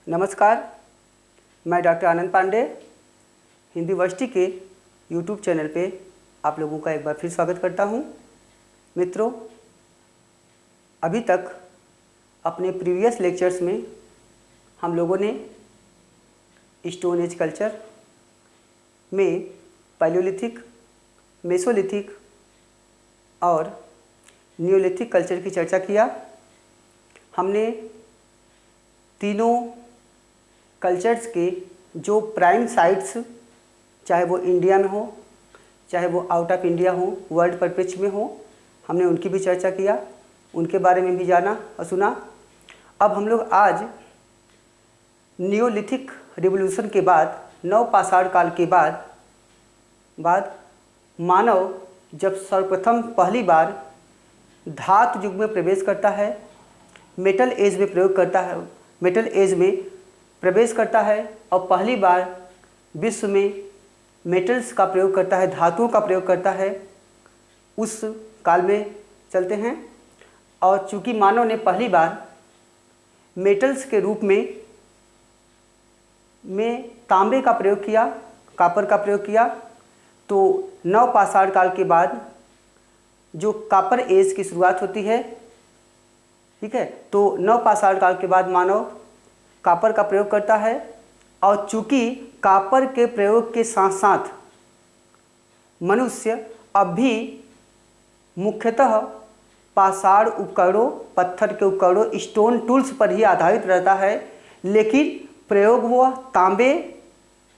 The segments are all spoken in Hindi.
नमस्कार, मैं डॉक्टर आनंद पांडे हिंदी यूनिवर्सिटी के यूट्यूब चैनल पे आप लोगों का एक बार फिर स्वागत करता हूं। मित्रों, अभी तक अपने प्रीवियस लेक्चर्स में हम लोगों ने स्टोन एज कल्चर में पैलियोलिथिक, मेसोलिथिक और नियोलिथिक कल्चर की चर्चा किया। हमने तीनों कल्चर्स के जो प्राइम साइट्स, चाहे वो इंडिया में हो, चाहे वो आउट ऑफ इंडिया हो, वर्ल्ड परिप्रेक्ष्य में हो, हमने उनकी भी चर्चा किया, उनके बारे में भी जाना और सुना। अब हम लोग आज नियोलिथिक रिवोल्यूशन के बाद, नवपाषाण काल के बाद मानव जब सर्वप्रथम पहली बार धातु युग में प्रवेश करता है, मेटल एज में प्रयोग करता है, मेटल एज में प्रवेश करता है और पहली बार विश्व में मेटल्स का प्रयोग करता है, धातुओं का प्रयोग करता है, उस काल में चलते हैं। और चूंकि मानव ने पहली बार मेटल्स के रूप में तांबे का प्रयोग किया, कॉपर का प्रयोग किया, तो नवपाषाण काल के बाद जो कॉपर एज की शुरुआत होती है, ठीक है। तो नवपाषाण काल के बाद मानव कॉपर का प्रयोग करता है और चूंकि कॉपर के प्रयोग के साथ साथ मनुष्य अब भी मुख्यतः पाषाण उपकरणों, पत्थर के उपकरणों, स्टोन टूल्स पर ही आधारित रहता है, लेकिन प्रयोग वह तांबे,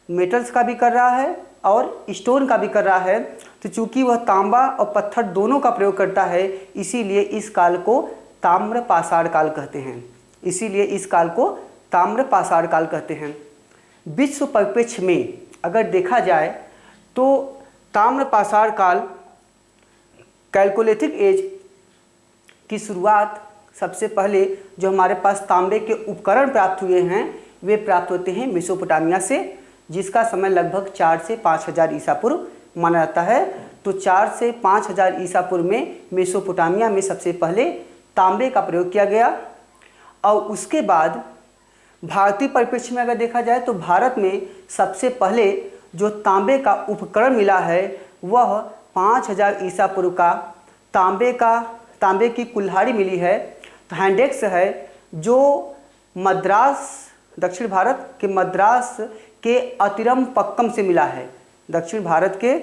मेटल्स का भी कर रहा है और स्टोन का भी कर रहा है। तो चूंकि वह तांबा और पत्थर दोनों का प्रयोग करता है, इसीलिए इस काल को ताम्रपाषाण काल कहते हैं। इसीलिए इस काल को ताम्रपाषाण काल कहते हैं। विश्व परिप्रेक्ष्य में अगर देखा जाए तो ताम्रपाषाण काल, कैलकोलिथिक एज की शुरुआत सबसे पहले जो हमारे पास तांबे के उपकरण प्राप्त हुए हैं वे प्राप्त होते हैं मेसोपोटामिया से, जिसका समय लगभग 4 से 5000 ईसा पूर्व माना जाता है। तो 4 से 5000 ईसा पूर्व में मेसोपोटामिया में सबसे पहले तांबे का प्रयोग किया गया। और उसके बाद भारतीय परिप्रेक्ष्य में अगर देखा जाए तो भारत में सबसे पहले जो तांबे का उपकरण मिला है वह 5000 ईसा पूर्व का तांबे की कुल्हाड़ी मिली है, तो हैंडेक्स है, जो मद्रास, दक्षिण भारत के मद्रास के अतिरमपक्कम से मिला है। दक्षिण भारत के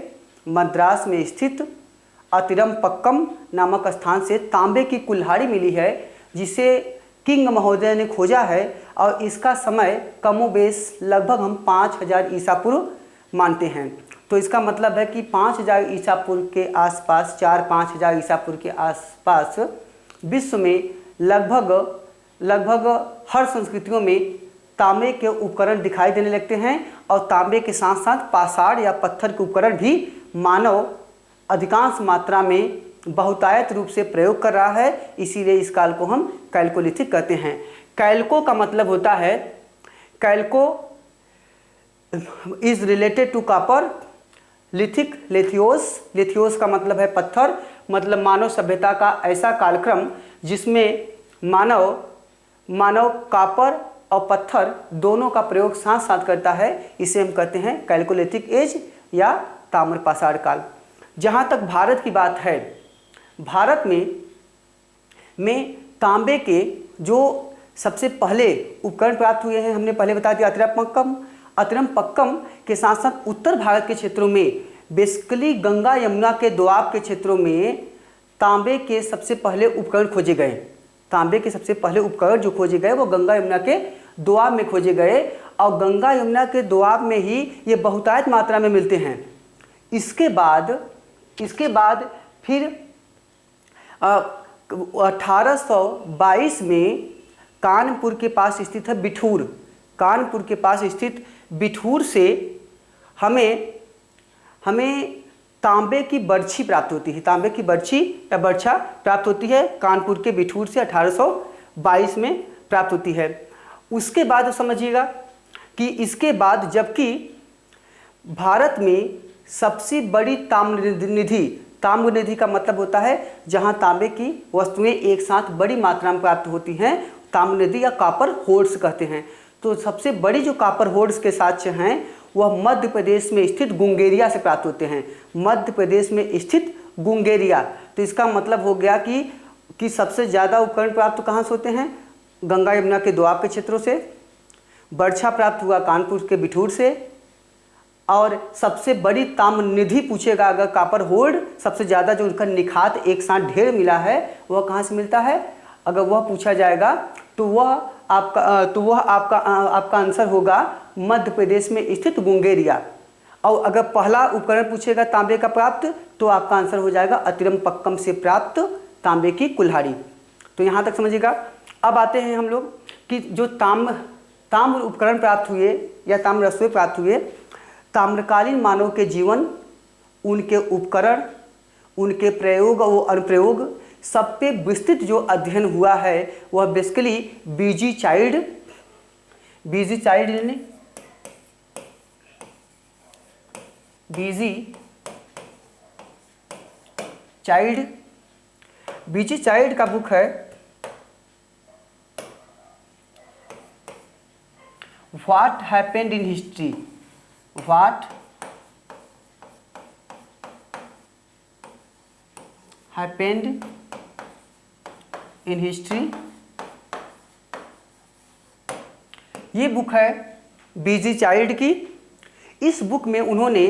मद्रास में स्थित अतिरमपक्कम नामक स्थान से तांबे की कुल्हाड़ी मिली है, जिसे किंग महोदय ने खोजा है और इसका समय कमोबेश लगभग हम 5000 ईसा पूर्व मानते हैं। तो इसका मतलब है कि 5000 ईसा पूर्व के आसपास, 4-5 हज़ार ईसा पूर्व के आसपास विश्व में लगभग हर संस्कृतियों में तांबे के उपकरण दिखाई देने लगते हैं और तांबे के साथ साथ पाषाण या पत्थर के उपकरण भी मानव अधिकांश मात्रा में बहुतायत रूप से प्रयोग कर रहा है। इसीलिए इस काल को हम कैलकोलिथिक कहते हैं। कैल्को का मतलब होता है, chalco is related to copper, lithic lithos का मतलब है पत्थर, मतलब मानव सभ्यता का ऐसा कालक्रम जिसमें मानव कॉपर और पत्थर दोनों का प्रयोग साथ साथ करता है, इसे हम कहते हैं कैलकोलिथिक एज या ताम्रपाषाण काल। जहाँ तक भारत की बात है, भारत में तांबे के जो सबसे पहले उपकरण प्राप्त हुए हैं, हमने पहले बता दिया अतिरमपक्कम के साथ साथ उत्तर भारत के क्षेत्रों में, बेसिकली गंगा यमुना के दोआब के क्षेत्रों में तांबे के सबसे पहले उपकरण खोजे गए। तांबे के सबसे पहले उपकरण जो खोजे गए वो गंगा यमुना के दोआब में खोजे गए और गंगा यमुना के दोआब में ही ये बहुतायत मात्रा में मिलते हैं। इसके बाद फिर 1822 में कानपुर के पास स्थित है बिठूर, कानपुर के पास स्थित बिठूर से हमें तांबे की बर्छी प्राप्त होती है। तांबे की बर्छी या बर्छा प्राप्त होती है कानपुर के बिठूर से 1822 में प्राप्त होती है। उसके बाद समझिएगा कि इसके बाद जबकि भारत में सबसे बड़ी ताम्र निधि का मतलब होता है जहां तांबे की वस्तुएं एक साथ बड़ी मात्रा में प्राप्त होती हैं, ताम्र निधि या कॉपर होर्ड्स कहते हैं। तो सबसे बड़ी जो कापर होर्ड्स के साक्ष्य हैं वह मध्य प्रदेश में स्थित गुंगेरिया से प्राप्त होते हैं। मध्य प्रदेश में स्थित गुंगेरिया, तो इसका मतलब हो गया कि सबसे ज़्यादा उपकरण प्राप्त कहाँ से होते हैं? गंगा यमुना के दोआब के क्षेत्रों से। बर्छा प्राप्त हुआ कानपुर के बिठूर से। और सबसे बड़ी ताम्र निधि पूछेगा अगर कापर होल्ड, सबसे ज़्यादा जो उनका निखात एक साथ ढेर मिला है वह कहाँ से मिलता है? अगर वह पूछा जाएगा तो वह आपका आंसर होगा मध्य प्रदेश में स्थित गुंगेरिया। और अगर पहला उपकरण पूछेगा तांबे का प्राप्त तो आपका आंसर हो जाएगा अतिरमपक्कम से प्राप्त तांबे की कुल्हाड़ी। तो यहाँ तक समझिएगा। अब आते हैं हम लोग कि जो ताम्र उपकरण प्राप्त हुए या ताम्र रसोई प्राप्त हुए, ताम्रकालीन मानव के जीवन, उनके उपकरण, उनके प्रयोग और अनुप्रयोग सब पे विस्तृत जो अध्ययन हुआ है वह बेसिकली बीजी चाइल्ड का बुक है what happened in history. What happened in history, ये बुक है बीजी चाइल्ड की। इस बुक में उन्होंने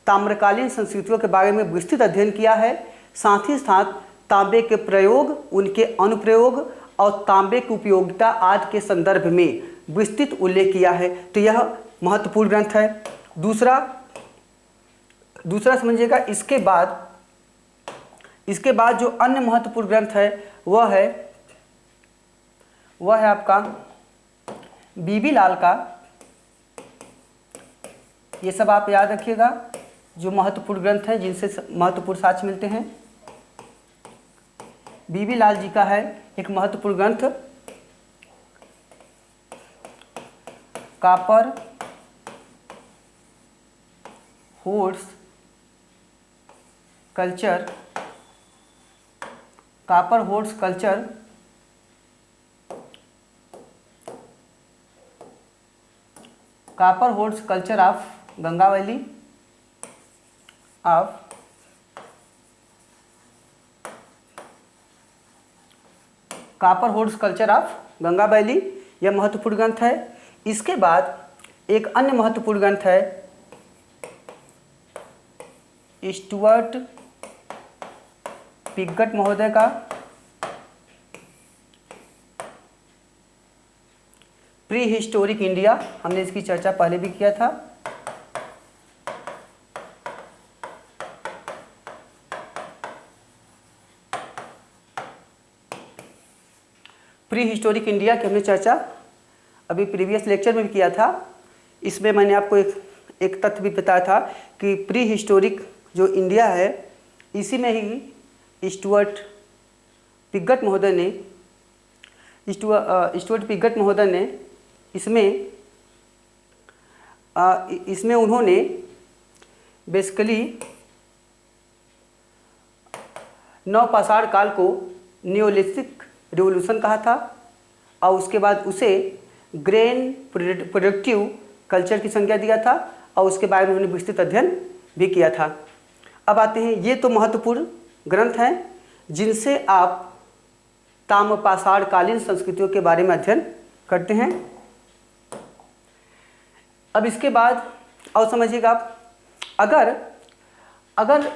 ताम्रकालीन संस्कृतियों के बारे में विस्तृत अध्ययन किया है, साथ ही साथ तांबे के प्रयोग, उनके अनुप्रयोग और तांबे की उपयोगिता आदि के संदर्भ में विस्तृत उल्लेख किया है। तो यह महत्वपूर्ण ग्रंथ है। दूसरा समझिएगा, इसके बाद जो अन्य महत्वपूर्ण ग्रंथ है वह है आपका बीबी लाल का। ये सब आप याद रखिएगा जो महत्वपूर्ण ग्रंथ हैं जिनसे महत्वपूर्ण साक्ष्य मिलते हैं। बीबी लाल जी का है एक महत्वपूर्ण ग्रंथ copper hoards culture. Copper hoards culture of Ganga valley यह महत्वपूर्ण ग्रंथ है। इसके बाद एक अन्य महत्वपूर्ण ग्रंथ है स्टुअर्ट पिगट महोदय का प्री हिस्टोरिक इंडिया। हमने इसकी चर्चा पहले भी किया था। प्री हिस्टोरिक इंडिया की हमने चर्चा अभी प्रीवियस लेक्चर में भी किया था। इसमें मैंने आपको एक तथ्य भी बताया था कि प्री हिस्टोरिक जो इंडिया है इसी में ही स्टुअर्ट पिगट महोदय ने इसमें उन्होंने बेसिकली नवपाषाण काल को नियोलिथिक रिवोल्यूशन कहा था और उसके बाद उसे ग्रेन प्रोडक्टिव कल्चर की संज्ञा दिया था और उसके बारे में उन्होंने विस्तृत अध्ययन भी किया था। अब आते हैं, ये तो महत्वपूर्ण ग्रंथ हैं जिनसे आप ताम्रपाषाण कालीन संस्कृतियों के बारे में अध्ययन करते हैं। अब इसके बाद और समझिएगा आप, अगर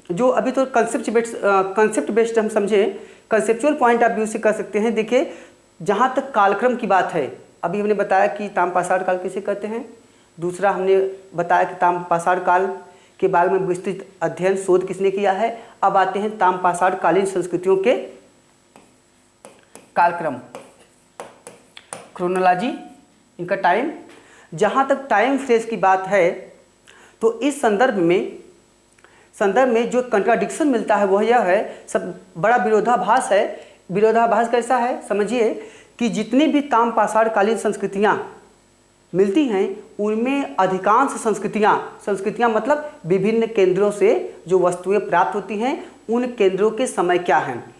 जो अभी तो कंसेप्ट बेस्ड हम समझे, कंसेप्चुअल पॉइंट ऑफ व्यू से कर सकते हैं। देखिए, जहाँ तक कालक्रम की बात है, अभी हमने बताया कि ताम्रपाषाण काल किसे कहते हैं। दूसरा हमने बताया कि ताम्रपाषाण काल के बारे में विस्तृत अध्ययन शोध किसने किया है। अब आते हैं ताम्रपाषाण कालीन संस्कृतियों के कालक्रम, क्रोनोलॉजी, इनका टाइम। जहाँ तक टाइम फ्रेज की बात है तो इस संदर्भ में जो कंट्राडिक्शन मिलता है वह यह है, सब बड़ा विरोधाभास है। विरोधाभास कैसा है समझिए कि जितनी भी ताम्रपाषाण कालीन संस्कृतियाँ मिलती हैं उनमें अधिकांश संस्कृतियाँ मतलब विभिन्न केंद्रों से जो वस्तुएं प्राप्त होती हैं उन केंद्रों के समय क्या हैं।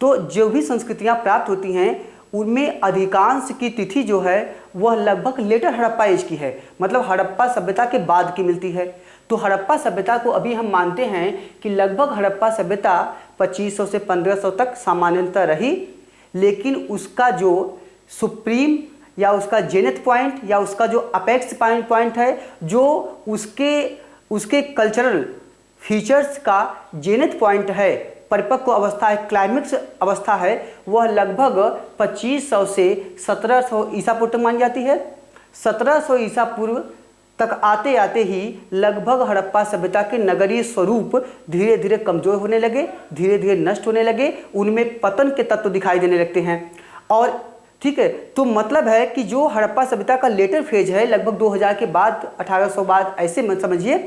तो जो भी संस्कृतियाँ प्राप्त होती हैं उनमें अधिकांश की तिथि जो है वह लगभग लेटर हड़प्पा एज की है, मतलब हड़प्पा सभ्यता के बाद की मिलती है। तो हड़प्पा सभ्यता को अभी हम मानते हैं कि लगभग हड़प्पा सभ्यता 2500 से 1500 तक सामान्यतः रही, लेकिन उसका जो सुप्रीम या उसका जेनिथ पॉइंट या उसका जो अपेक्स पॉइंट है, जो उसके कल्चरल फीचर्स का जेनिथ पॉइंट है, परिपक्व अवस्था है, क्लाइमेक्स अवस्था है, वह लगभग 2500 से 1700 ईसा पूर्व तक मानी जाती है। 1700 ईसा पूर्व तक आते आते ही लगभग हड़प्पा सभ्यता के नगरीय स्वरूप धीरे धीरे कमजोर होने लगे, धीरे धीरे नष्ट होने लगे, उनमें पतन के तत्व दिखाई देने लगते हैं। और ठीक है, तो मतलब है कि जो हड़प्पा सभ्यता का लेटर फेज है लगभग 2000 के बाद, 1800 बाद, ऐसे मत समझिए,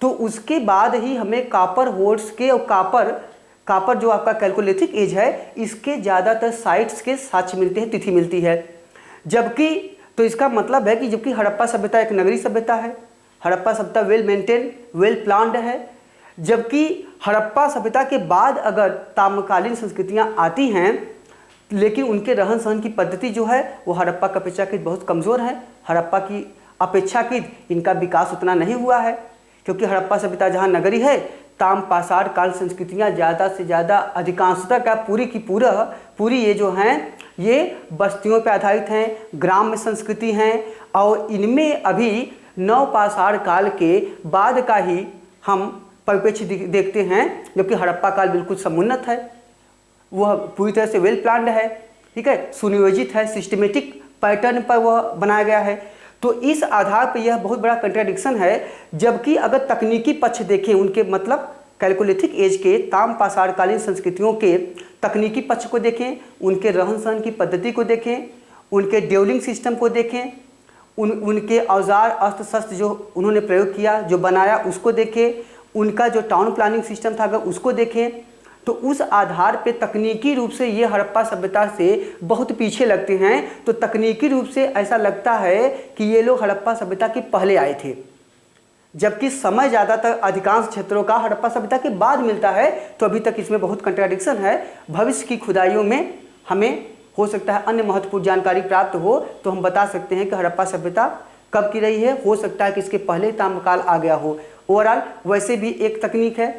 तो उसके बाद ही हमें कापर होर्स के और कापर जो आपका कैलकोलिथिक एज है, इसके ज़्यादातर साइट्स के साक्ष्य मिलते हैं, तिथि मिलती है। जबकि तो इसका मतलब है कि जबकि हड़प्पा सभ्यता एक नगरीय सभ्यता है, हड़प्पा सभ्यता वेल मेंटेन, वेल प्लान्ड है, जबकि हड़प्पा सभ्यता के बाद अगर ताम्रकालीन संस्कृतियाँ आती हैं, लेकिन उनके रहन सहन की पद्धति जो है वो हड़प्पा की अपेक्षाकृत बहुत कमज़ोर है। हड़प्पा की अपेक्षाकृत इनका विकास उतना नहीं हुआ है, क्योंकि हड़प्पा सभ्यता जहाँ नगरी है, ताम पाषाण काल संस्कृतियाँ ज़्यादा से ज़्यादा अधिकांशतः का पूरी ये जो हैं ये बस्तियों पर आधारित हैं, ग्राम्य संस्कृति हैं, और इनमें अभी नवपाषाण काल के बाद का ही हम परिप्रेक्ष्य देखते हैं, जबकि हड़प्पा काल बिल्कुल समुन्नत है, वह पूरी तरह से वेल प्लान्ड है, ठीक है, सुनियोजित है, सिस्टमेटिक पैटर्न पर वह बनाया गया है। तो इस आधार पर यह बहुत बड़ा कंट्राडिक्शन है। जबकि अगर तकनीकी पक्ष देखें, उनके मतलब कैलकोलिथिक एज के ताम पाषाणकालीन संस्कृतियों के तकनीकी पक्ष को देखें, उनके रहन सहन की पद्धति को देखें, उनके ड्यूलिंग सिस्टम को देखें, उनके औजार अस्त्र शस्त्र जो उन्होंने प्रयोग किया, जो बनाया, उसको देखें, उनका जो टाउन प्लानिंग सिस्टम था अगर उसको देखें, तो उस आधार पे तकनीकी रूप से ये हड़प्पा सभ्यता से बहुत पीछे लगते हैं। तो तकनीकी रूप से ऐसा लगता है कि ये लोग हड़प्पा सभ्यता के पहले आए थे, जबकि समय ज़्यादातर अधिकांश क्षेत्रों का हड़प्पा सभ्यता के बाद मिलता है। तो अभी तक इसमें बहुत कंट्राडिक्शन है। भविष्य की खुदाइयों में हमें हो सकता है अन्य महत्वपूर्ण जानकारी प्राप्त हो, तो हम बता सकते हैं कि हड़प्पा सभ्यता कब की रही है। हो सकता है कि इसके पहले ताम्रकाल आ गया हो। ओवरऑल वैसे भी एक तकनीक है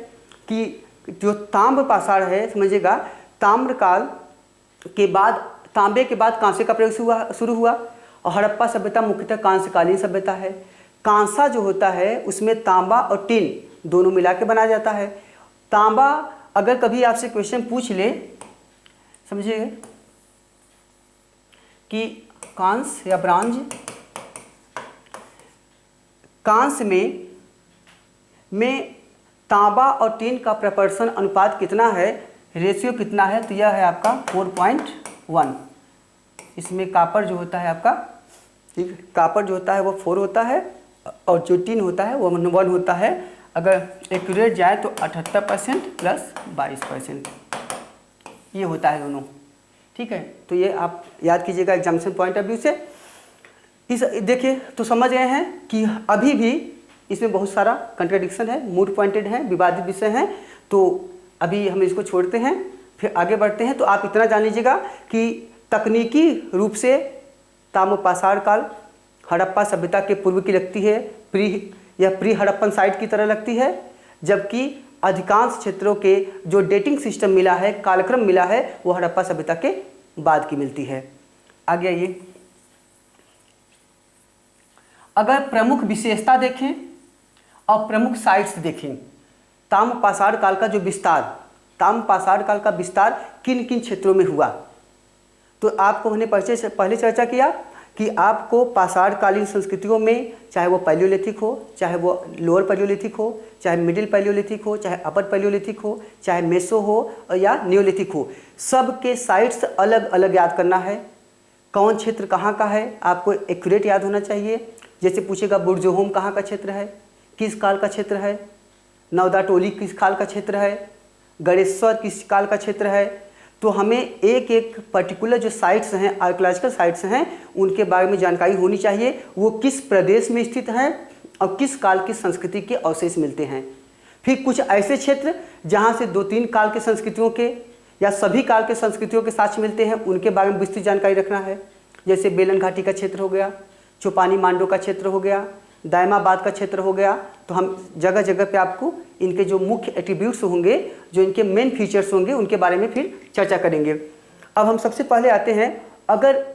कि जो ताम्र पाषाण है, समझिएगा, ताम्रकाल के बाद, तांबे के बाद कांसे का प्रयोग शुरू हुआ, और हड़प्पा सभ्यता मुख्यतः कांस्यकालीन सभ्यता है। कांसा जो होता है उसमें तांबा और टिन दोनों मिला के बनाया जाता है। तांबा अगर कभी आपसे क्वेश्चन पूछ ले, समझिए कि कांस या ब्रांज, कांस में तांबा और टिन का प्रपर्सन अनुपात कितना है, रेशियो कितना है, तो यह है आपका 4.1। इसमें कापर जो होता है आपका, ठीक, कापर जो होता है वो 4 होता है, और जो टिन होता है वो 1 होता है। अगर एक्यूरेट जाए तो 78% प्लस 22% ये होता है दोनों, ठीक है। तो ये आप याद कीजिएगा एग्जामिनेशन पॉइंट ऑफ व्यू से। इस देखिए तो समझ गए हैं कि अभी भी इसमें बहुत सारा कंट्राडिक्शन है, मूड पॉइंटेड है, विवादित विषय हैं। तो अभी हम इसको छोड़ते हैं, फिर आगे बढ़ते हैं। तो आप इतना जान लीजिएगा कि तकनीकी रूप से ताम्र पाषाण काल हड़प्पा सभ्यता के पूर्व की लगती है, प्री हड़प्पन साइट की तरह लगती है, जबकि अधिकांश क्षेत्रों के जो डेटिंग सिस्टम मिला है, कालक्रम मिला है, वो हड़प्पा सभ्यता के बाद की मिलती है। आगे आइए, अगर प्रमुख विशेषता देखें और प्रमुख साइट्स देखें, ताम्र पाषाण काल का जो विस्तार, ताम्र पाषाण काल का विस्तार किन किन क्षेत्रों में हुआ, तो आपको हमने पहले चर्चा किया कि आपको पाषाणकालीन संस्कृतियों में, चाहे वो पैलियोलिथिक हो, चाहे वो लोअर पैलियोलिथिक हो, चाहे मिडिल पैलियोलिथिक हो, चाहे अपर पैलियोलिथिक हो, चाहे मेसो हो या नियोलिथिक हो, सब के साइट्स अलग अलग याद करना है। कौन क्षेत्र कहाँ का है आपको एक्यूरेट याद होना चाहिए। जैसे पूछेगा बुर्जोहोम कहाँ का क्षेत्र है, किस काल का क्षेत्र है, नवदाटोली किस काल का क्षेत्र है, गणेश्वर किस काल का क्षेत्र है। तो हमें एक एक पर्टिकुलर जो साइट्स हैं, आर्कियोलॉजिकल साइट्स हैं, उनके बारे में जानकारी होनी चाहिए, वो किस प्रदेश में स्थित हैं और किस काल की संस्कृति के अवशेष मिलते हैं। फिर कुछ ऐसे क्षेत्र जहाँ से 2-3 काल के संस्कृतियों के या सभी काल के संस्कृतियों के साक्ष्य मिलते हैं उनके बारे में विस्तृत जानकारी रखना है। जैसे बेलन घाटी का क्षेत्र हो गया, चौपानी मांडो का क्षेत्र हो गया, दायमाबाद का क्षेत्र हो गया। तो हम जगह जगह पे आपको इनके जो मुख्य एट्रीब्यूट्स होंगे, जो इनके मेन फीचर्स होंगे, उनके बारे में फिर चर्चा करेंगे। अब हम सबसे पहले आते हैं, अगर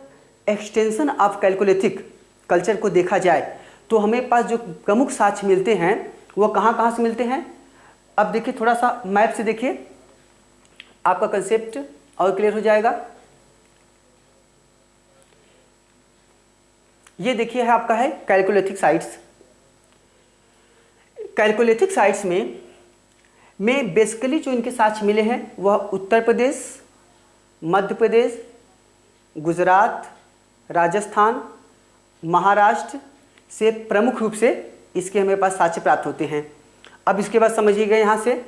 एक्सटेंशन ऑफ कैलकोलिथिक कल्चर को देखा जाए तो हमें पास जो प्रमुख साक्ष्य मिलते हैं वो कहाँ से मिलते हैं। अब देखिए, थोड़ा सा मैप से देखिए, आपका कंसेप्ट और क्लियर हो जाएगा। ये देखिए है आपका है कैलकोलिथिक साइट्स। कैलकोलिथिक साइट्स में बेसिकली जो इनके साक्ष्य मिले हैं वह उत्तर प्रदेश, मध्य प्रदेश, गुजरात, राजस्थान, महाराष्ट्र से प्रमुख रूप से इसके हमें पास साक्ष्य प्राप्त होते हैं। अब इसके बाद समझिएगा, यहाँ से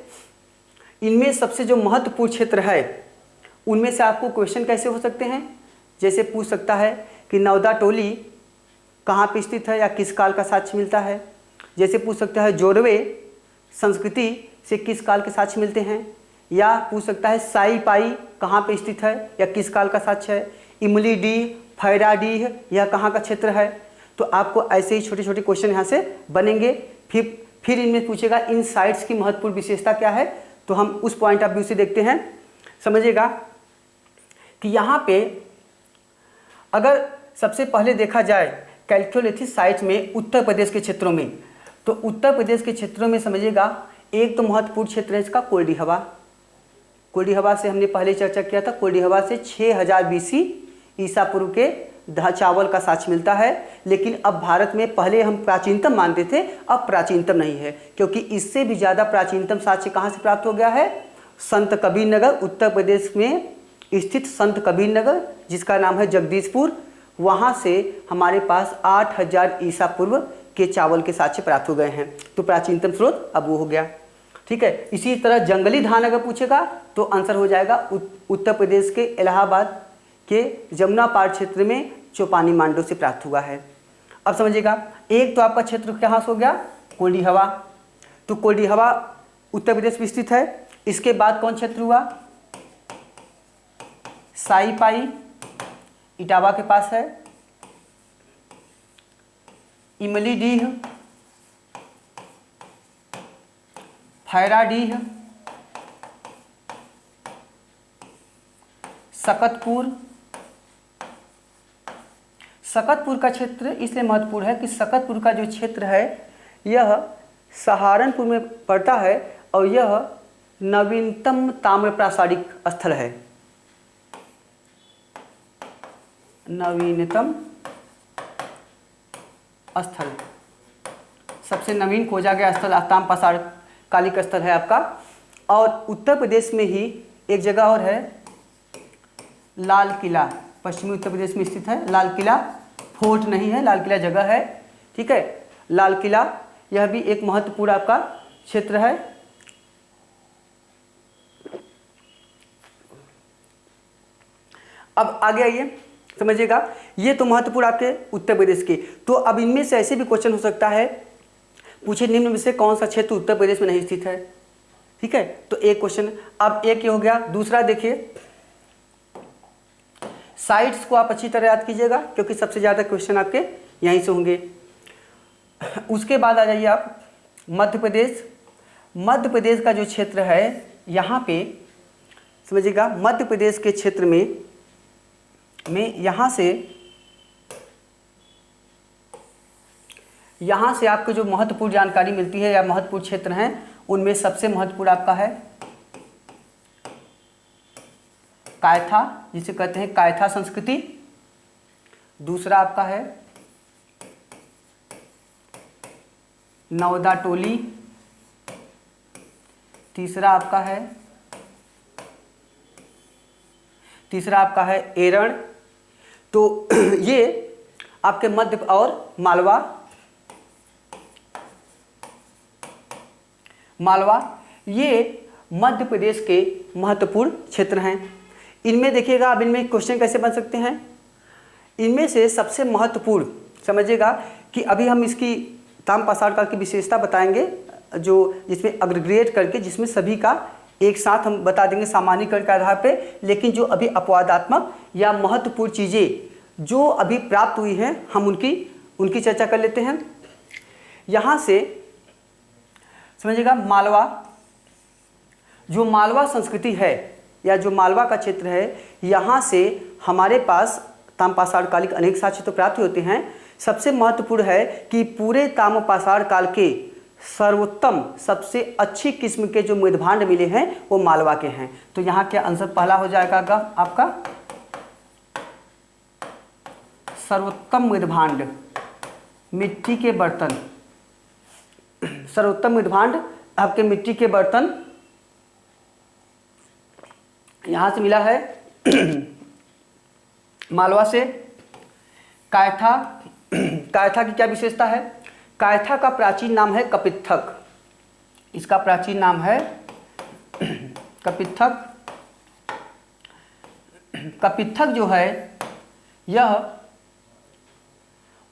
इनमें सबसे जो महत्वपूर्ण क्षेत्र है उनमें से आपको क्वेश्चन कैसे हो सकते हैं, जैसे पूछ सकता है कि नवदा टोली कहाँ पे स्थित है या किस काल का साक्ष्य मिलता है। जैसे पूछ सकता है जोरवे संस्कृति से किस काल के साक्ष्य मिलते हैं, या पूछ सकता है साई पाई कहाँ पे स्थित है या किस काल का साक्ष्य है। इमली डीह, फैरा डीह यह कहाँ का क्षेत्र है। तो आपको ऐसे ही छोटे छोटे क्वेश्चन यहाँ से बनेंगे। फिर इनमें पूछेगा इन साइट्स की महत्वपूर्ण विशेषता क्या है, तो हम उस पॉइंट ऑफ व्यू से देखते हैं। समझिएगा कि यहाँ पे अगर सबसे पहले देखा जाए कैलकोलिथिक साइट्स में उत्तर प्रदेश के क्षेत्रों में, तो उत्तर प्रदेश के क्षेत्रों में समझिएगा एक तो महत्वपूर्ण क्षेत्र है इसका कोल्डी हवा। कोल्डी हवा से हमने पहले चर्चा किया था, कोल्डी हवा से 6000 BC ईसा पूर्व के चावल का साक्ष्य मिलता है। लेकिन अब भारत में पहले हम प्राचीनतम मानते थे, अब प्राचीनतम नहीं है, क्योंकि इससे भी ज़्यादा प्राचीनतम साक्ष्य कहाँ से प्राप्त हो गया है, संत कबीर नगर, उत्तर प्रदेश में स्थित संत कबीर नगर जिसका नाम है जगदीशपुर, वहाँ से हमारे पास 8000 ईसा पूर्व के चावल के साक्ष्य प्राप्त हो गए हैं। तो प्राचीनतम स्रोत अब वो हो गया। ठीक है, इसी तरह जंगली धान अगर पूछेगा तो आंसर हो जाएगा उत्तर प्रदेश के इलाहाबाद के जमुना पार क्षेत्र में चौपानी मांडो से प्राप्त हुआ है। अब समझिएगा, एक तो आपका क्षेत्र कहाँ से हो गया, कोल्डी हवा। तो कोल्डी हवा उत्तर प्रदेश में स्थित है। इसके बाद कौन क्षेत्र हुआ, साई पाई इटावा के पास है। इमली डीह, फैरा डीह, सकतपुर। सकतपुर का क्षेत्र इसलिए महत्वपूर्ण है कि सकतपुर का जो क्षेत्र है यह सहारनपुर में पड़ता है और यह नवीनतम ताम्र प्रासादिक स्थल है। नवीनतम स्थल, सबसे नवीन खोजा गया स्थल ताम्र प्रासादिक स्थल है आपका। और उत्तर प्रदेश में ही एक जगह और है, लाल किला, पश्चिमी उत्तर प्रदेश में स्थित है। लाल किला फोर्ट नहीं है, लाल किला जगह है। ठीक है, लाल किला यह भी एक महत्वपूर्ण आपका क्षेत्र है। अब आगे आइए, समझिएगा, ये तो महत्वपूर्ण आपके उत्तर प्रदेश के। तो अब इनमें से ऐसे भी क्वेश्चन हो सकता है, पूछे निम्न में से कौन सा क्षेत्र उत्तर प्रदेश में नहीं स्थित है। ठीक है, तो एक क्वेश्चन। अब एक ये हो गया। दूसरा देखिए, साइट्स को आप अच्छी तरह याद कीजिएगा क्योंकि सबसे ज़्यादा क्वेश्चन आपके यहीं से होंगे। उसके बाद आ जाइए आप मध्य प्रदेश। मध्य प्रदेश का जो क्षेत्र है यहाँ पे समझिएगा, मध्य प्रदेश के क्षेत्र में यहाँ से आपको जो महत्वपूर्ण जानकारी मिलती है या महत्वपूर्ण क्षेत्र हैं उनमें सबसे महत्वपूर्ण आपका है कायथा, जिसे कहते हैं कायथा संस्कृति। दूसरा आपका है नवदा टोली। तीसरा आपका है एरण। तो ये आपके मध्य और मालवा ये मध्य प्रदेश के महत्वपूर्ण क्षेत्र हैं। इनमें देखिएगा, अब इनमें क्वेश्चन कैसे बन सकते हैं। इनमें से सबसे महत्वपूर्ण समझिएगा कि अभी हम इसकी ताम्र प्रासाद काल की विशेषता बताएंगे, जो जिसमें अग्रग्रेड करके जिसमें सभी का एक साथ हम बता देंगे सामान्यीकरण के आधार पे, लेकिन जो अभी अपवादात्मक या महत्वपूर्ण चीज़ें जो अभी प्राप्त हुई हैं हम उनकी चर्चा कर लेते हैं। यहाँ से समझिएगा, मालवा, जो मालवा संस्कृति है या जो मालवा का क्षेत्र है, यहाँ से हमारे पास ताम्रपाषाण कालिक अनेक साक्ष्य तो प्राप्त होते हैं। सबसे महत्वपूर्ण है कि पूरे ताम्रपाषाण काल के सर्वोत्तम सबसे अच्छी किस्म के जो मृदभांड मिले हैं वो मालवा के हैं। तो यहाँ क्या आंसर पहला हो जाएगा आपका सर्वोत्तम मृदभांड, मिट्टी के बर्तन, सर्वोत्तम मृदभांड आपके मिट्टी के बर्तन यहाँ से मिला है मालवा से। कायथा, कायथा की क्या विशेषता है? कायथा का प्राचीन नाम है कपित्थक, इसका प्राचीन नाम है कपित्थक। कपित्थक जो है यह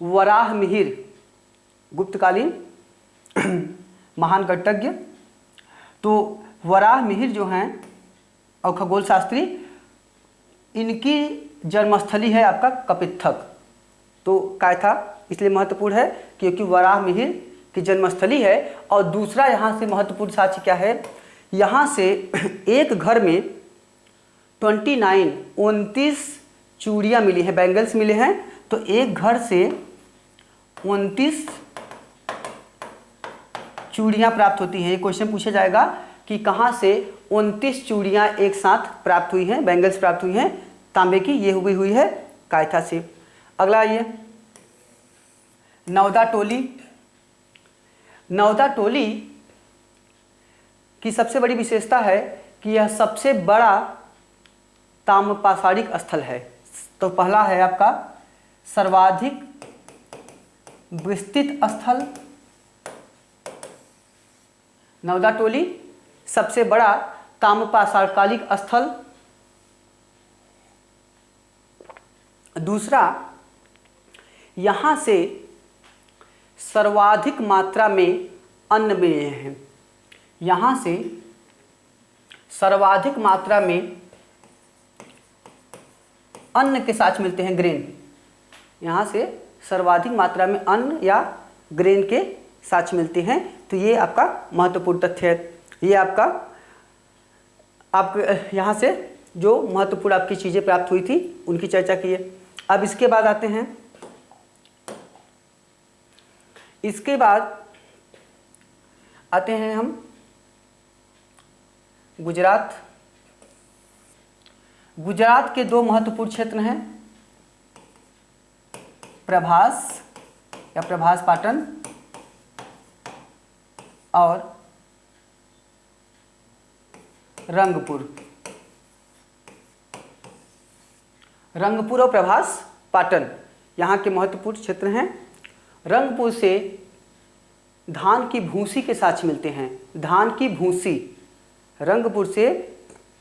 वराह मिहिर गुप्तकालीन महान गणितज्ञ, तो वराह मिहिर जो हैं और खगोल शास्त्री, इनकी जन्मस्थली है आपका कपित्थक। तो कायथा इसलिए महत्वपूर्ण है क्योंकि वराह मिहिर की जन्मस्थली है। और दूसरा यहाँ से महत्वपूर्ण साक्ष्य क्या है, यहाँ से एक घर में 29 चूड़ियाँ मिली हैं, बैंगल्स मिले हैं। तो एक घर से 29 चूड़ियाँ प्राप्त होती हैं। ये क्वेश्चन पूछा जाएगा कि कहाँ से 29 चूड़ियाँ एक साथ प्राप्त हुई हैं, बैंगल्स प्राप्त हुई हैं तांबे की, ये हुई है कायथा से। अगला ये नवदा टोली। नवदा टोली की सबसे बड़ी विशेषता है कि यह सबसे बड़ा ताम्रपाषाणिक स्थल है। तो पहला है आपका सर्वाधिक विस्तृत स्थल, नवदा टोली सबसे बड़ा ताम्रपाषाणकालिक स्थल। दूसरा, यहाँ से सर्वाधिक मात्रा में अन्न मिले हैं। यहाँ से सर्वाधिक मात्रा में अन्न के साथ मिलते हैं, ग्रेन। यहाँ से सर्वाधिक मात्रा में अन्न या ग्रेन के साथ मिलते हैं। तो ये आपका महत्वपूर्ण तथ्य है। ये आपका यहाँ से जो महत्वपूर्ण आपकी चीज़ें प्राप्त हुई थी उनकी चर्चा की है। अब इसके बाद आते हैं, इसके बाद आते हैं हम गुजरात। गुजरात के दो महत्वपूर्ण क्षेत्र हैं, प्रभास या प्रभास पाटन और रंगपुर। रंगपुर और प्रभास पाटन यहाँ के महत्वपूर्ण क्षेत्र हैं। रंगपुर से धान की भूसी के साक्ष्य मिलते हैं, धान की भूसी। रंगपुर से